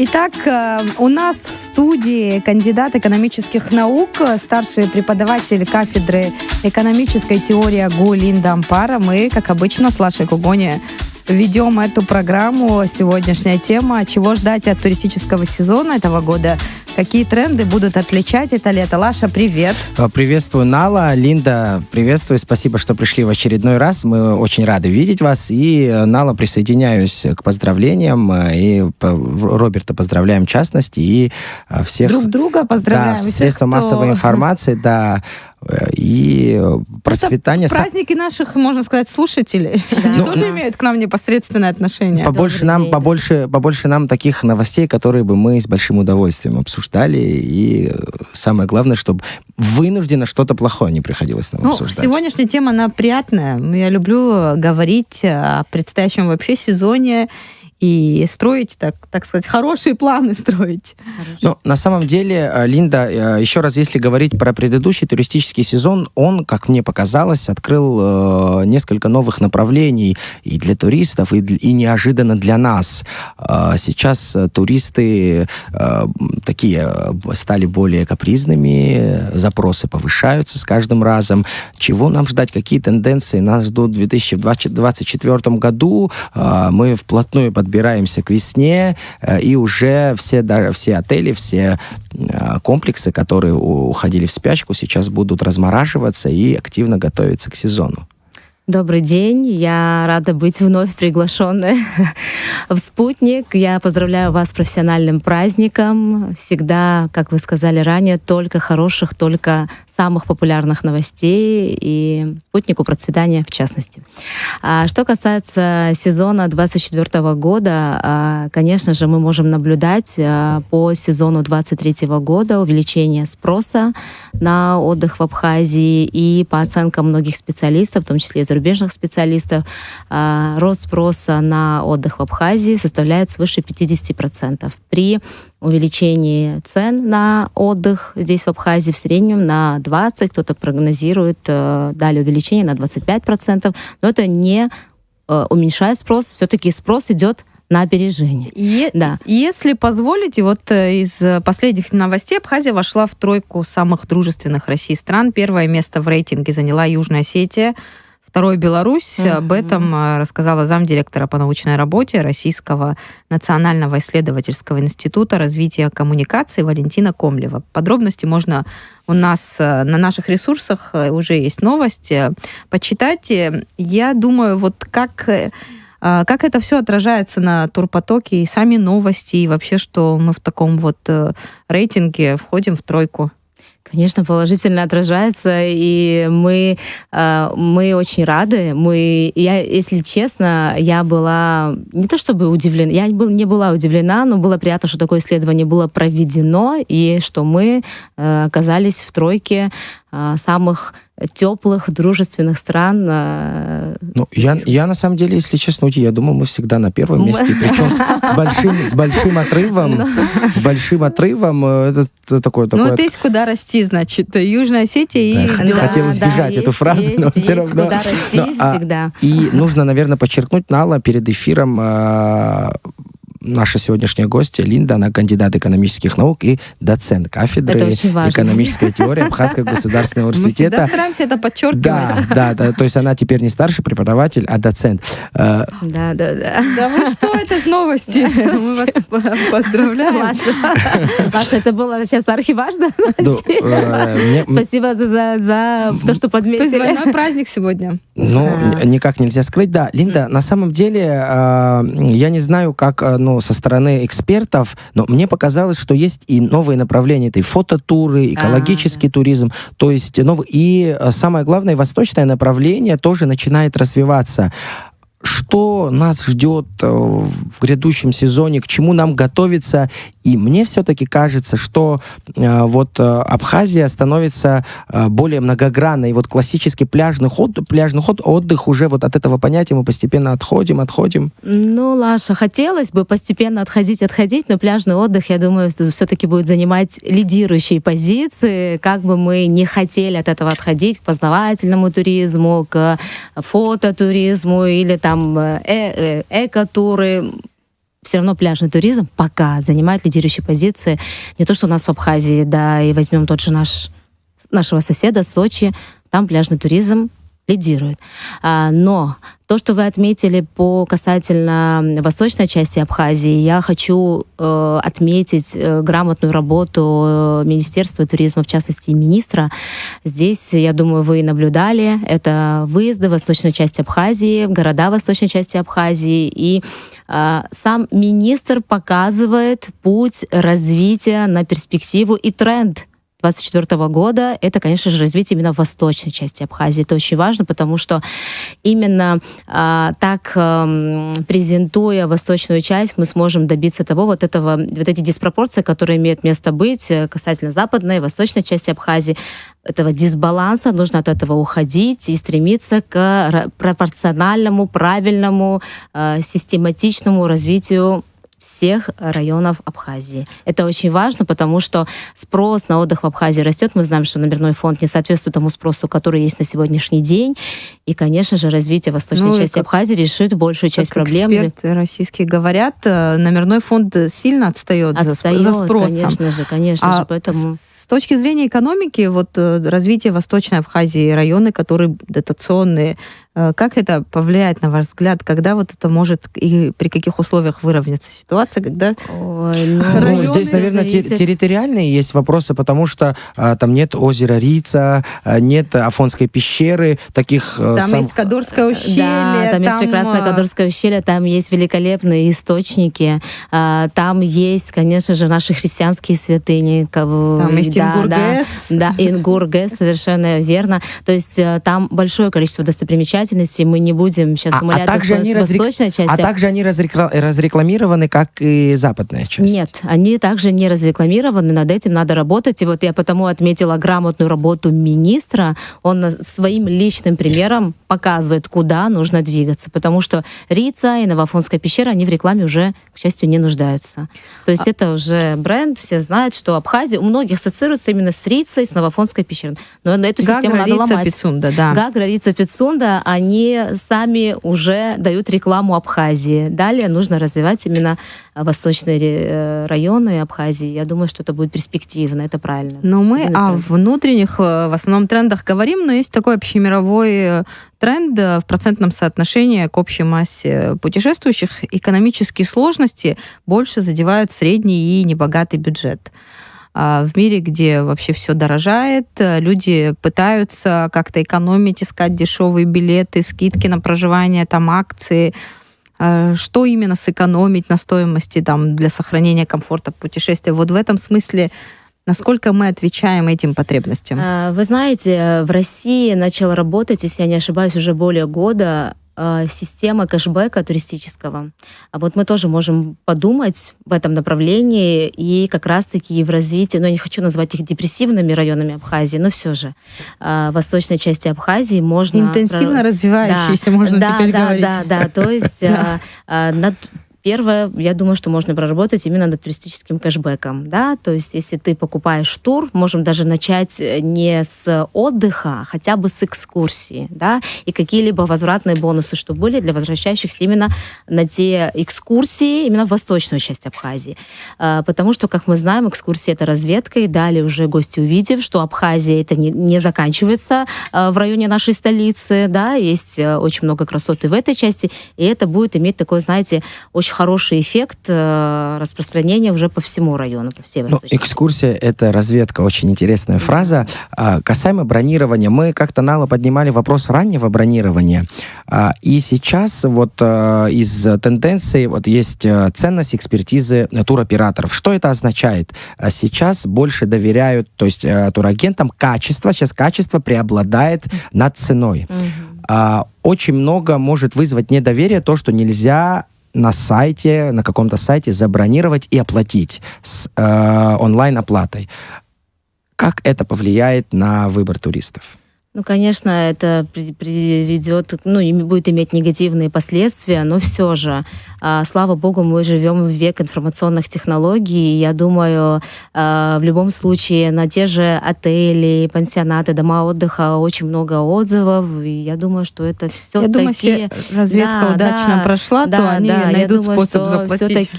Итак, у нас в студии кандидат экономических наук, старший преподаватель кафедры экономической теории АГУ Линда Ампара. Мы, как обычно, с Лашей Кугони ведем эту программу. Сегодняшняя тема: чего ждать от туристического сезона этого года? Какие тренды будут отличать это лето? Лаша, привет. Приветствую, Нала. Линда, приветствую. Спасибо, что пришли в очередной раз. Мы очень рады видеть вас. И, Нала, присоединяюсь к поздравлениям. И Роберта поздравляем в частности. И всех... Друг друга поздравляем. Да, средства массовой информации, да. И процветание... Это праздники наших, можно сказать, слушателей. Да. Тоже имеют к нам непосредственное отношение. Побольше нам таких новостей, которые бы мы с большим удовольствием обсуждали. И самое главное, чтобы вынужденно что-то плохое не приходилось нам обсуждать. Сегодняшняя тема, она приятная. Я люблю говорить о предстоящем вообще сезоне и строить, так сказать, хорошие планы строить. Ну, на самом деле, Линда, еще раз, если говорить про предыдущий туристический сезон, он, как мне показалось, открыл несколько новых направлений и для туристов, и неожиданно для нас. Сейчас туристы такие стали более капризными, запросы повышаются с каждым разом. Чего нам ждать? Какие тенденции нас ждут в 2024 году? Мы вплотную подбираемся к весне, и уже все отели, все комплексы, которые уходили в спячку, сейчас будут размораживаться и активно готовиться к сезону. Добрый день, я рада быть вновь приглашенной в «Спутник». Я поздравляю вас с профессиональным праздником. Всегда, как вы сказали ранее, только хороших, только самых популярных новостей и «Спутнику» процветания в частности. Что касается сезона 2024 года, конечно же, мы можем наблюдать по сезону 2023 года увеличение спроса на отдых в Абхазии, и по оценкам многих специалистов, в том числе и зарубежных специалистов, рост спроса на отдых в Абхазии составляет свыше 50%. При увеличении цен на отдых здесь в Абхазии в среднем на 20%, кто-то прогнозирует далее увеличение на 25%, но это не уменьшает спрос, все-таки спрос идет на опережение. Да. Если позволите, вот из последних новостей Абхазия вошла в тройку самых дружественных России стран. Первое место в рейтинге заняла Южная Осетия, второе — Беларусь. Об этом рассказала замдиректора по научной работе Российского национального исследовательского института развития коммуникаций Валентина Комлева. Подробности можно у нас на наших ресурсах, уже есть новость. Почитайте. Я думаю, вот как это все отражается на турпотоке и сами новости, и вообще, что мы в таком вот рейтинге входим в тройку? Конечно, положительно отражается, и мы очень рады. Если честно, я была не то чтобы удивлена, я не была удивлена, но было приятно, что такое исследование было проведено, и что мы оказались в тройке самых теплых, дружественных стран. Я на самом деле, если честно, я думал, мы всегда на первом месте, причем с большим отрывом. С большим отрывом. Это такое. Вот есть куда расти, значит, Южная Осетия и Беларусь. Хотел избежать эту фразу, но все равно. Куда расти всегда. И нужно, наверное, подчеркнуть, Нала, перед эфиром наша сегодняшняя гостья Линда, она кандидат экономических наук и доцент кафедры экономической теории Абхазского государственного университета. Мы всегда стараемся это подчеркивать. Да. То есть она теперь не старший преподаватель, а доцент. Да. Да вы что, это же новости. Мы вас поздравляем. Маша, это было сейчас архиважно. Спасибо за то, что подметили. То есть двойной праздник сегодня. Никак нельзя скрыть. Да, Линда, на самом деле, я не знаю, как со стороны экспертов, но мне показалось, что есть и новые направления. Это и фототуры, экологический туризм. То есть и самое главное, восточное направление тоже начинает развиваться. Что нас ждет в грядущем сезоне, к чему нам готовиться? И мне все-таки кажется, что Абхазия становится более многогранной. И классический пляжный отдых уже от этого понятия мы постепенно отходим. Лаша, хотелось бы постепенно отходить, но пляжный отдых, я думаю, все-таки будет занимать лидирующие позиции. Как бы мы не хотели от этого отходить к познавательному туризму, к фототуризму или экотуры. все равно пляжный туризм пока занимает лидирующие позиции. Не то, что у нас в Абхазии, да, и возьмем тот же нашего соседа Сочи, там пляжный туризм лидирует. Но то, что вы отметили касательно восточной части Абхазии, я хочу отметить грамотную работу Министерства туризма, в частности, министра. Здесь, я думаю, вы наблюдали, это выезды в восточную часть Абхазии, в города восточной части Абхазии, и сам министр показывает путь развития на перспективу и тренд 2024 года, это, конечно же, развитие именно в восточной части Абхазии. Это очень важно, потому что именно так, презентуя восточную часть, мы сможем добиться того, вот эти диспропорции, которые имеют место быть касательно западной и восточной части Абхазии, этого дисбаланса, нужно от этого уходить и стремиться к пропорциональному, правильному, систематичному развитию всех районов Абхазии. Это очень важно, потому что спрос на отдых в Абхазии растет. Мы знаем, что номерной фонд не соответствует тому спросу, который есть на сегодняшний день. И, конечно же, развитие восточной части Абхазии решит большую часть проблем. Эксперты российские говорят, номерной фонд сильно отстает за спросом. Конечно же. Поэтому... С точки зрения экономики, вот развитие Восточной Абхазии, районы, которые дотационные, как это повлияет, на ваш взгляд, когда вот это может и при каких условиях выровняться ситуация, когда здесь, наверное, территориальные есть вопросы, потому что там нет озера Рица, нет Афонской пещеры, таких... Там есть Кадорское ущелье. Да, там есть прекрасное Кадорское ущелье, там есть великолепные источники, там есть, конечно же, наши христианские святыни. Там есть Ингур-ГЭС. Да, Ингур-ГЭС, совершенно верно. То есть там большое количество достопримечательностей, мы не будем сейчас умалять восточной части. А также они разрекламированы, как и западная часть? Нет, они также не разрекламированы, над этим надо работать. И вот я потому отметила грамотную работу министра. Он своим личным примером показывает, куда нужно двигаться, потому что Рица и Новоафонская пещера, они в рекламе уже, к счастью, не нуждаются. То есть это уже бренд, все знают, что Абхазия у многих ассоциируется именно с Рицей, с Новоафонской пещерой. Но эту систему надо ломать. Пицунда, да. Гагра, Рица, Пицунда, они сами уже дают рекламу Абхазии. Далее нужно развивать именно восточные районы Абхазии. Я думаю, что это будет перспективно, это правильно. Но мы о внутренних, в основном, трендах говорим, но есть такой общемировой тренд в процентном соотношении к общей массе путешествующих. Экономические сложности больше задевают средний и небогатый бюджет. В мире, где вообще все дорожает, люди пытаются как-то экономить, искать дешевые билеты, скидки на проживание, там акции. Что именно сэкономить на стоимости там, для сохранения комфорта путешествия? Вот в этом смысле насколько мы отвечаем этим потребностям? Вы знаете, в России начала работать, если я не ошибаюсь, уже более года система кэшбэка туристического. А вот мы тоже можем подумать в этом направлении и как раз-таки в развитии, но я не хочу назвать их депрессивными районами Абхазии, но все же в восточной части Абхазии можно... Интенсивно развивающиеся, можно теперь говорить. Да, то есть первое, я думаю, что можно проработать именно над туристическим кэшбэком, да, то есть если ты покупаешь тур, можем даже начать не с отдыха, а хотя бы с экскурсии, да, и какие-либо возвратные бонусы, что были для возвращающихся именно на те экскурсии, именно в восточную часть Абхазии, потому что, как мы знаем, экскурсии — это разведка, и далее уже гости, увидев, что Абхазия это не заканчивается в районе нашей столицы, да, есть очень много красоты в этой части, и это будет иметь такой, знаете, очень хороший эффект распространения уже по всему району, по всей восточной. Экскурсия — это разведка, очень интересная фраза. Касаемо бронирования, мы как-то нало поднимали вопрос раннего бронирования, и сейчас вот из тенденций вот есть ценность экспертизы туроператоров. Что это означает? Сейчас больше доверяют, то есть турагентам качество, сейчас качество преобладает над ценой. Очень много может вызвать недоверие то, что нельзя на сайте, на каком-то сайте забронировать и оплатить с онлайн-оплатой. Как это повлияет на выбор туристов? Ну, конечно, это приведет, и будет иметь негативные последствия, но все же, слава богу, мы живем в век информационных технологий, и я думаю, в любом случае на те же отели, пансионаты, дома отдыха очень много отзывов, и я думаю, что это все-таки... Я думаю, если разведка удачно прошла, то они найдут способ заплатить.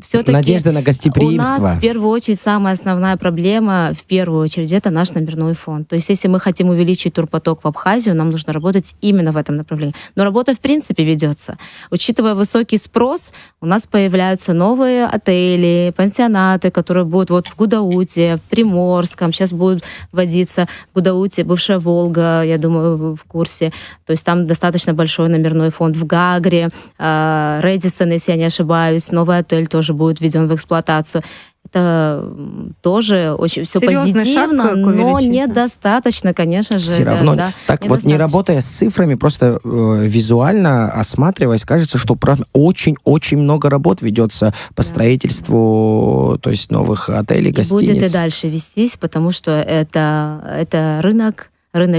Все-таки надежда на гостеприимство. У нас в первую очередь самая основная проблема, это наш номерной фонд. То есть если мы хотим увеличить турпоток в Абхазию, нам нужно работать именно в этом направлении. Но работа в принципе ведется. Учитывая высокий спрос, у нас появляются новые отели, пансионаты, которые будут вот в Гудауте, в Приморском, сейчас будут вводиться в Гудауте, бывшая Волга, я думаю, вы в курсе. То есть там достаточно большой номерной фонд. В Гагре, Рэдисон, если я не ошибаюсь, новый отель тоже будет введен в эксплуатацию. Это тоже очень все позитивно, но недостаточно, конечно же. Все равно. Так вот, не работая с цифрами, просто визуально осматриваясь, кажется, что очень-очень много работ ведется по строительству, то есть новых отелей, гостиниц. И будет и дальше вестись, потому что это рынок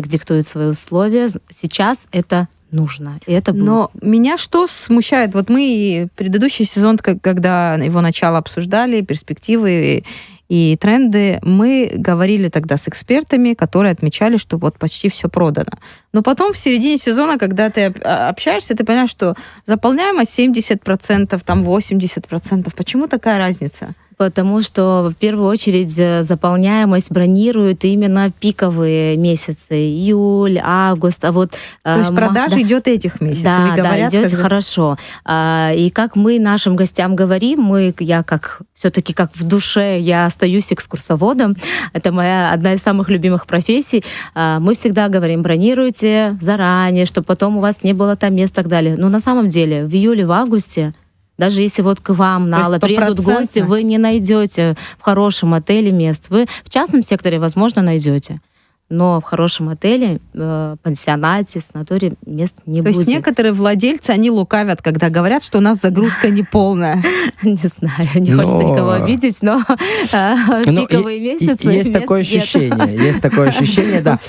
диктует свои условия. Сейчас это нужно. И это будет. Но меня что смущает? Вот мы предыдущий сезон, когда его начало обсуждали, перспективы и тренды, мы говорили тогда с экспертами, которые отмечали, что вот почти все продано. Но потом в середине сезона, когда ты общаешься, ты понимаешь, что заполняемость 70%, там 80%. Почему такая разница? Потому что в первую очередь заполняемость бронируют именно пиковые месяцы, июль, август, а вот... То есть продажа идет этих месяцев, да, и говорят, идет хорошо. И как мы нашим гостям говорим, я все-таки как в душе, я остаюсь экскурсоводом, это одна из самых любимых профессий, мы всегда говорим, бронируйте заранее, чтобы потом у вас не было там мест и так далее. Но на самом деле в июле, в августе даже если вот к вам на Алла приедут гости, вы не найдете в хорошем отеле мест. Вы в частном секторе, возможно, найдете. Но в хорошем отеле, пансионате, санатории мест не будет. То есть некоторые владельцы, они лукавят, когда говорят, что у нас загрузка неполная. Не знаю, не хочется никого обидеть, но пиковые месяцы... Есть такое ощущение, да.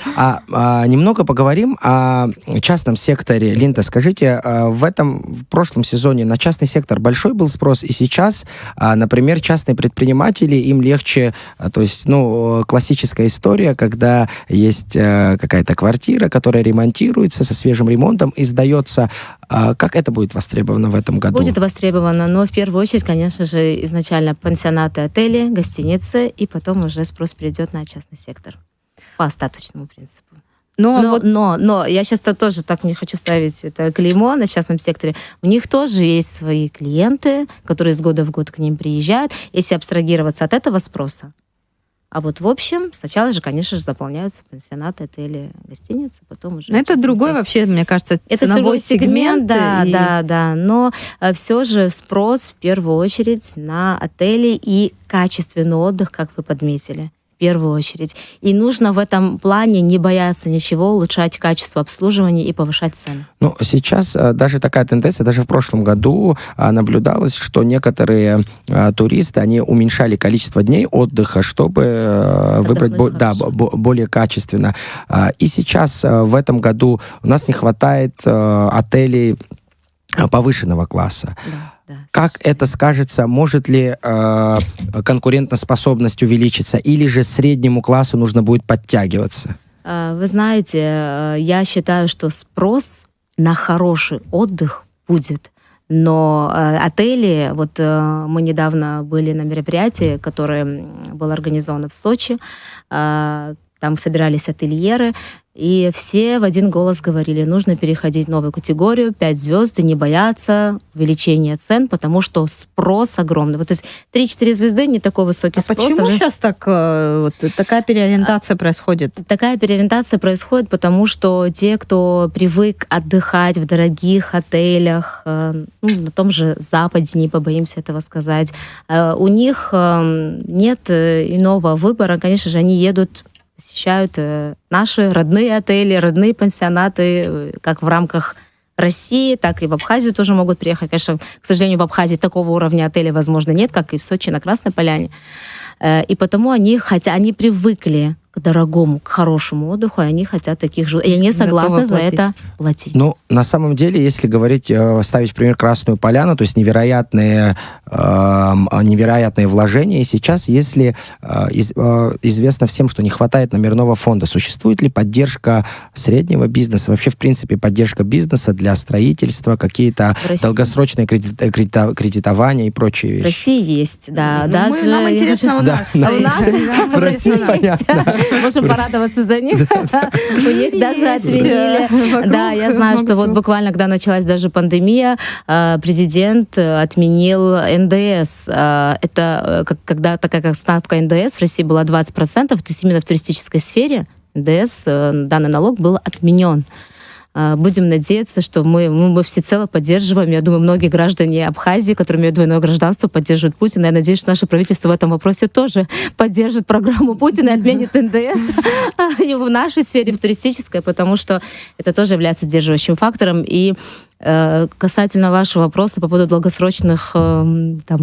Немного поговорим о частном секторе. Линда, скажите, в прошлом сезоне на частный сектор большой был спрос, и сейчас, например, частные предприниматели, им легче, то есть, классическая история, когда есть какая-то квартира, которая ремонтируется со свежим ремонтом и сдается. Как это будет востребовано в этом году? Будет востребовано, но в первую очередь, конечно же, изначально пансионаты, отели, гостиницы, и потом уже спрос перейдет на частный сектор по остаточному принципу. Но я сейчас тоже так не хочу ставить это клеймо на частном секторе. У них тоже есть свои клиенты, которые из года в год к ним приезжают. Если абстрагироваться от этого спроса, а вот в общем, сначала же, конечно же, заполняются пансионаты, отели, гостиницы, потом уже... Это другой вообще, мне кажется, ценовой сегмент. Да. Но все же спрос в первую очередь на отели и качественный отдых, как вы подметили. В первую очередь. И нужно в этом плане не бояться ничего, улучшать качество обслуживания и повышать цены. Сейчас даже такая тенденция, даже в прошлом году наблюдалось, что некоторые туристы, они уменьшали количество дней отдыха, чтобы выбрать более качественно. И сейчас в этом году у нас не хватает отелей повышенного класса. Да. Как это скажется? Может ли конкурентоспособность увеличиться, или же среднему классу нужно будет подтягиваться? Вы знаете, я считаю, что спрос на хороший отдых будет. Но отели, мы недавно были на мероприятии, которое было организовано в Сочи, там собирались ательеры, и все в один голос говорили, нужно переходить в новую категорию, 5 звезд, и не бояться увеличения цен, потому что спрос огромный. То есть 3-4 звезды не такой высокий спрос. Почему сейчас такая переориентация происходит? Такая переориентация происходит, потому что те, кто привык отдыхать в дорогих отелях, на том же Западе, не побоимся этого сказать, у них нет иного выбора. Конечно же, они едут, посещают наши родные отели, родные пансионаты, как в рамках России, так и в Абхазию тоже могут приехать. Конечно, к сожалению, в Абхазии такого уровня отелей, возможно, нет, как и в Сочи на Красной Поляне. И потому они привыкли к к дорогому, к хорошему отдыху, и они хотят таких же, и они согласны за это платить. Ну, на самом деле, если говорить, ставить пример Красную Поляну, то есть невероятные вложения. И сейчас, если известно всем, что не хватает номерного фонда, существует ли поддержка среднего бизнеса, вообще, в принципе, поддержка бизнеса для строительства, какие-то долгосрочные кредитования и прочие вещи? В России есть, да. Даже... Нам интересно у нас. В России, понятно. Можем порадоваться за них. У них даже отменили. Да, я знаю, что вот буквально, когда началась даже пандемия, президент отменил НДС. Это когда такая как ставка НДС в России была 20%, то есть именно в туристической сфере НДС, данный налог был отменен. Будем надеяться, что мы всецело поддерживаем. Я думаю, многие граждане Абхазии, которые имеют двойное гражданство, поддерживают Путина. Я надеюсь, что наше правительство в этом вопросе тоже поддержит программу Путина и отменит НДС и в нашей сфере, в туристической, потому что это тоже является сдерживающим фактором. И касательно вашего вопроса по поводу долгосрочных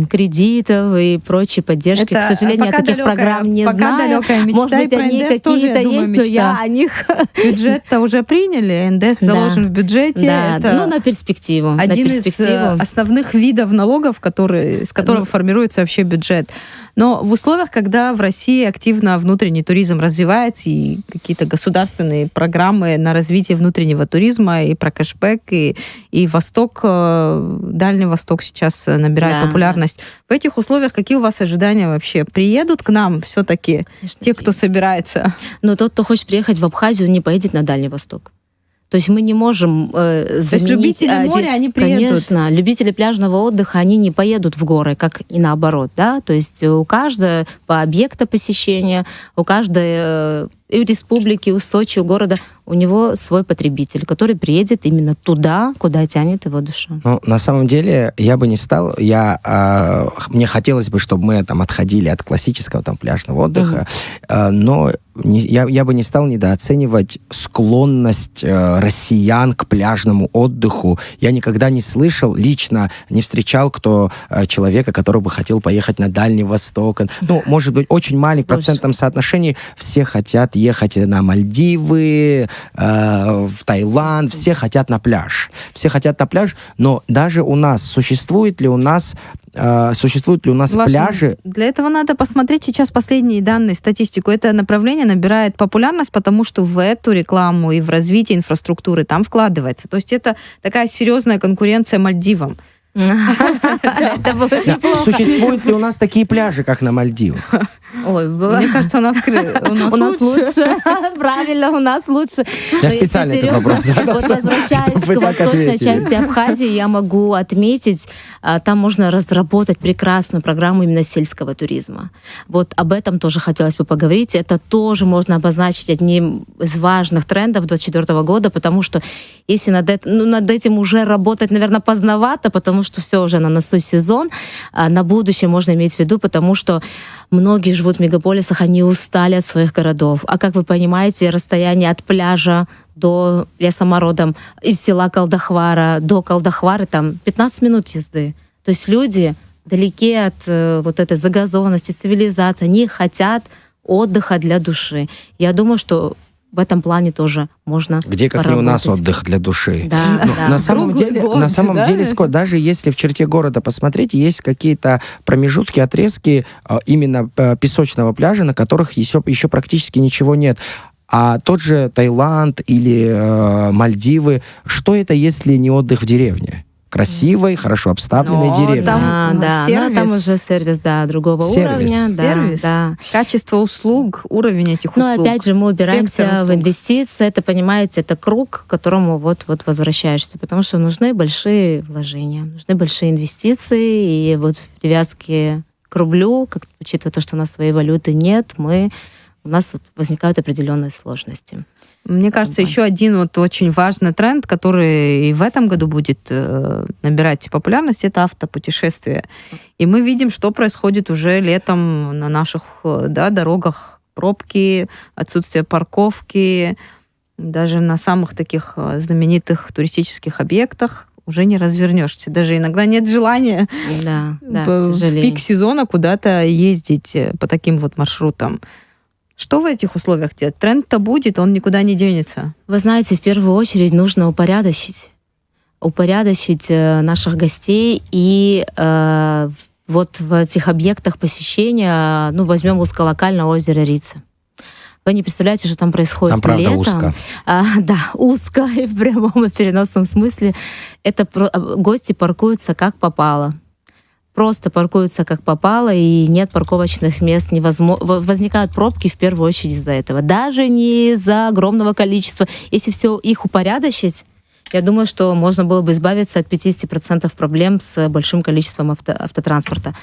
кредитов и прочей поддержки, к сожалению, я таких программ не знаю. Пока далекая мечта. Может быть, они какие-то есть, но я о них... Бюджет-то уже приняли, НДС заложен в бюджете. Да, это на перспективу. Один из основных видов налогов, с которого формируется вообще бюджет. Но в условиях, когда в России активно внутренний туризм развивается, и какие-то государственные программы на развитие внутреннего туризма, и про кэшбэк, и Восток, Дальний Восток сейчас набирает популярность. В этих условиях какие у вас ожидания вообще? Приедут к нам все-таки те, кто собирается? Но тот, кто хочет приехать в Абхазию, не поедет на Дальний Восток. То есть мы не можем заменить... То есть любители моря, они приедут? Конечно. Любители пляжного отдыха, они не поедут в горы, как и наоборот, да? То есть у каждого объекта посещения, у каждой и у республики, у Сочи, у города, у него свой потребитель, который приедет именно туда, куда тянет его душа. Ну, на самом деле, я бы не стал... Мне хотелось бы, чтобы мы отходили от классического пляжного отдыха, но я бы не стал недооценивать склонность россиян к пляжному отдыху. Я никогда не слышал, лично не встречал человека, который бы хотел поехать на Дальний Восток. Ну, может быть, очень маленьком процентном соотношении все хотят ехать на Мальдивы, в Таиланд, все хотят на пляж. Все хотят на пляж, но даже у нас, существуют ли у нас пляжи? Для этого надо посмотреть сейчас последние данные, статистику. Это направление набирает популярность, потому что в эту рекламу и в развитие инфраструктуры там вкладывается. То есть это такая серьезная конкуренция Мальдивам. Существуют ли у нас такие пляжи, как на Мальдивах? Ой, мне кажется, у нас лучше. Правильно, у нас лучше. Я специально этот вопрос задал. Вот возвращаясь к восточной части Абхазии, я могу отметить, там можно разработать прекрасную программу именно сельского туризма. Вот об этом тоже хотелось бы поговорить. Это тоже можно обозначить одним из важных трендов 2024 года, потому что если над этим уже работать, наверное, поздновато, потому что все уже на носу сезон, на будущее можно иметь в виду, потому что многие живут в мегаполисах, они устали от своих городов. А как вы понимаете, расстояние от пляжа до... Я сама родом из села Калдахвара до Калдахвары, там 15 минут езды. То есть люди далеки от вот этой загазованности, цивилизации, они хотят отдыха для души. Я думаю, что в этом плане тоже можно Где, как поработать. не у нас, отдых для души. Да, да. На самом деле, даже если в черте города посмотреть, есть какие-то промежутки, отрезки именно песочного пляжа, на которых еще практически ничего нет. А тот же Таиланд или Мальдивы, что это, если не отдых в деревне? Красивой, хорошо обставленной деревне. Там уже сервис, другого уровня. Сервис, качество услуг, уровень этих услуг. Но опять же мы упираемся в инвестиции. Это, понимаете, это круг, к которому вот возвращаешься, потому что нужны большие вложения, нужны большие инвестиции, и вот в привязке к рублю, учитывая то, что у нас своей валюты нет, у нас возникают определенные сложности. Мне кажется, еще один очень важный тренд, который и в этом году будет набирать популярность, это автопутешествия. И мы видим, что происходит уже летом на наших дорогах. Пробки, отсутствие парковки. Даже на самых таких знаменитых туристических объектах уже не развернешься. Даже иногда нет желания к в пик сезона куда-то ездить по таким маршрутам. Что в этих условиях делать? Тренд-то будет, он никуда не денется. Вы знаете, в первую очередь нужно упорядочить наших гостей и вот в этих объектах посещения, возьмем узколокальное озеро Рица. Вы не представляете, что там происходит там, правда, летом. узко. Да, узко и в прямом и переносном смысле. Гости паркуются как попало. Просто паркуются как попало, и нет парковочных мест. Возникают пробки в первую очередь из-за этого. Даже не из-за огромного количества. Если все их упорядочить, я думаю, что можно было бы избавиться от 50% проблем с большим количеством автотранспорта.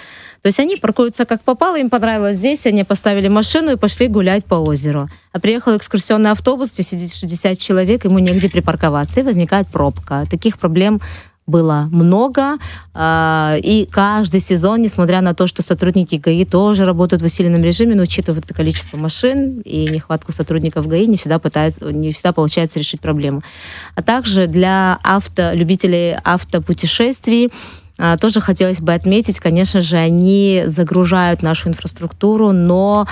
То есть они паркуются как попало, им понравилось здесь, они поставили машину и пошли гулять по озеру. А приехал экскурсионный автобус, где сидит 60 человек, ему негде припарковаться, и возникает пробка. Таких проблем было много, и каждый сезон, несмотря на то, что сотрудники ГАИ тоже работают в усиленном режиме, но учитывая это количество машин и нехватку сотрудников ГАИ, не всегда получается решить проблему. А также для любителей автопутешествий тоже хотелось бы отметить, конечно же, они загружают нашу инфраструктуру, но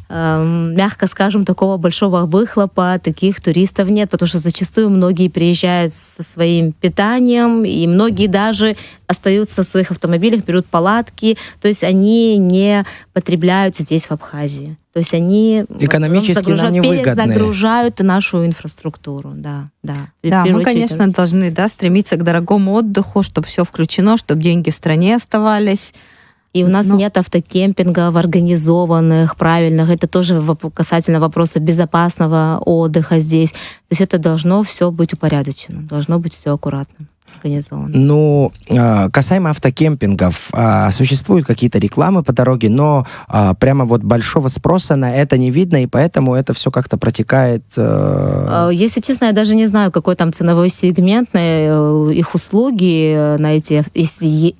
мягко скажем, такого большого выхлопа таких туристов нет, потому что зачастую многие приезжают со своим питанием, и многие даже остаются в своих автомобилях, берут палатки, то есть они не потребляют здесь, в Абхазии. То есть они экономически перезагружают нашу инфраструктуру. Да, мы, конечно, должны стремиться к дорогому отдыху, чтобы все включено, чтобы деньги в стране оставались. И у нас нет автокемпингов организованных, правильных. Это тоже касательно вопроса безопасного отдыха здесь. То есть это должно все быть упорядочено, должно быть все аккуратно организовано. Касаемо автокемпингов, существуют какие-то рекламы по дороге, но прямо вот большого спроса на это не видно, и поэтому это все как-то протекает... Если честно, я даже не знаю, какой там ценовой сегмент на их услуги, на эти... Если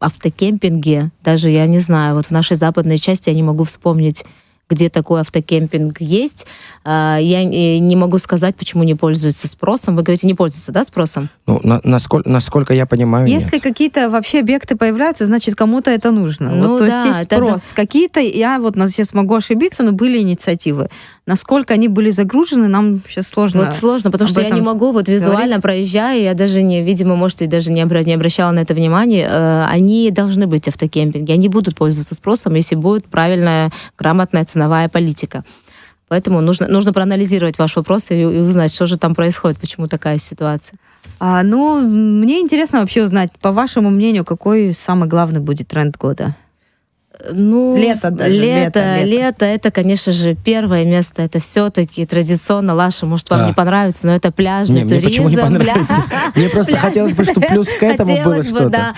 автокемпинги, даже я не знаю, вот в нашей западной части я не могу вспомнить, где такой автокемпинг есть. Я не могу сказать, почему не пользуются спросом. Вы говорите, не пользуются, да, спросом? Насколько я понимаю, если нет. Какие-то вообще объекты появляются, значит, кому-то это нужно. То есть есть спрос. Какие-то, я сейчас могу ошибиться, но были инициативы. Насколько они были загружены, нам сейчас сложно. Сложно, потому что я не могу визуально проезжая, я даже видимо, может, и даже не обращала на это внимание, они должны быть автокемпинги, они будут пользоваться спросом, если будет правильная, грамотная ценовая политика. Поэтому нужно проанализировать ваш вопрос и узнать, что же там происходит, почему такая ситуация. Мне интересно вообще узнать, по вашему мнению, какой самый главный будет тренд года? Лето, это, конечно же, первое место. Это все-таки традиционно, Лаша, может, вам не понравится, но это пляжный туризм. Мне почему не понравится? Мне просто хотелось бы, чтобы плюс к этому было что-то.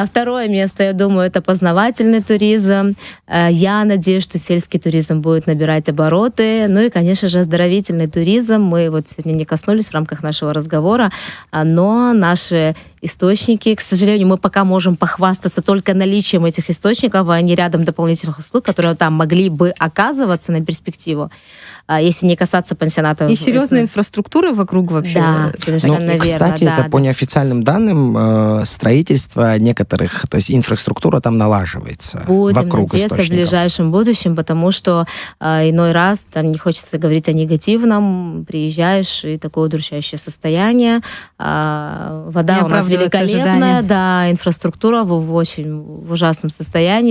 Второе место, я думаю, это познавательный туризм. Я надеюсь, что сельский туризм будет набирать обороты. И, конечно же, оздоровительный туризм. Мы сегодня не коснулись в рамках нашего разговора, но наши источники, к сожалению, мы пока можем похвастаться только наличием этих источников, а не рядом дополнительных услуг, которые там могли бы оказываться на перспективу, если не касаться пансионатов. И серьезной инфраструктуры вокруг вообще. Да, совершенно верно. Кстати, по неофициальным данным, строительство некоторых, то есть инфраструктура там налаживается вокруг источников. Будем надеяться в ближайшем будущем, потому что иной раз, там не хочется говорить о негативном, приезжаешь, и такое удручающее состояние. Вода у нас великолепная, инфраструктура в ужасном состоянии,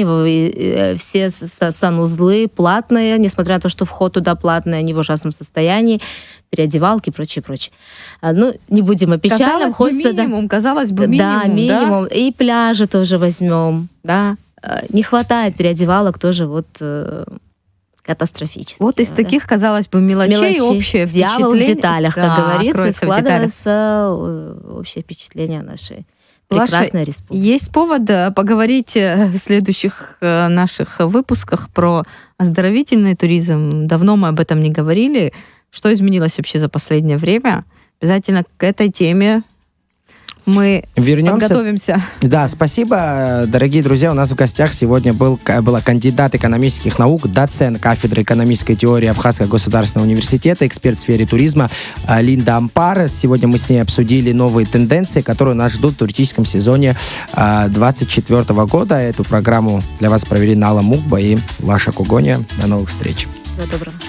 все санузлы платные, несмотря на то, что вход туда платный, они в ужасном состоянии, переодевалки и прочее. Не будем о печальном. Казалось бы, минимум. Да, минимум. И пляжи тоже возьмем, да. Не хватает переодевалок тоже катастрофически. Из таких, казалось бы, мелочей общее впечатление. Дьявол в деталях, как говорится, складывается общее впечатление нашей прекрасной республики. Есть повод поговорить в следующих наших выпусках про оздоровительный туризм. Давно мы об этом не говорили. Что изменилось вообще за последнее время? Обязательно к этой теме мы подготовимся. Да, спасибо, дорогие друзья. У нас в гостях сегодня была кандидат экономических наук, доцент кафедры экономической теории Абхазского государственного университета, эксперт в сфере туризма Линда Ампар. Сегодня мы с ней обсудили новые тенденции, которые нас ждут в туристическом сезоне 2024 года. Эту программу для вас провели Нала Мукба и Лаша Кугоня. До новых встреч. Всего доброго.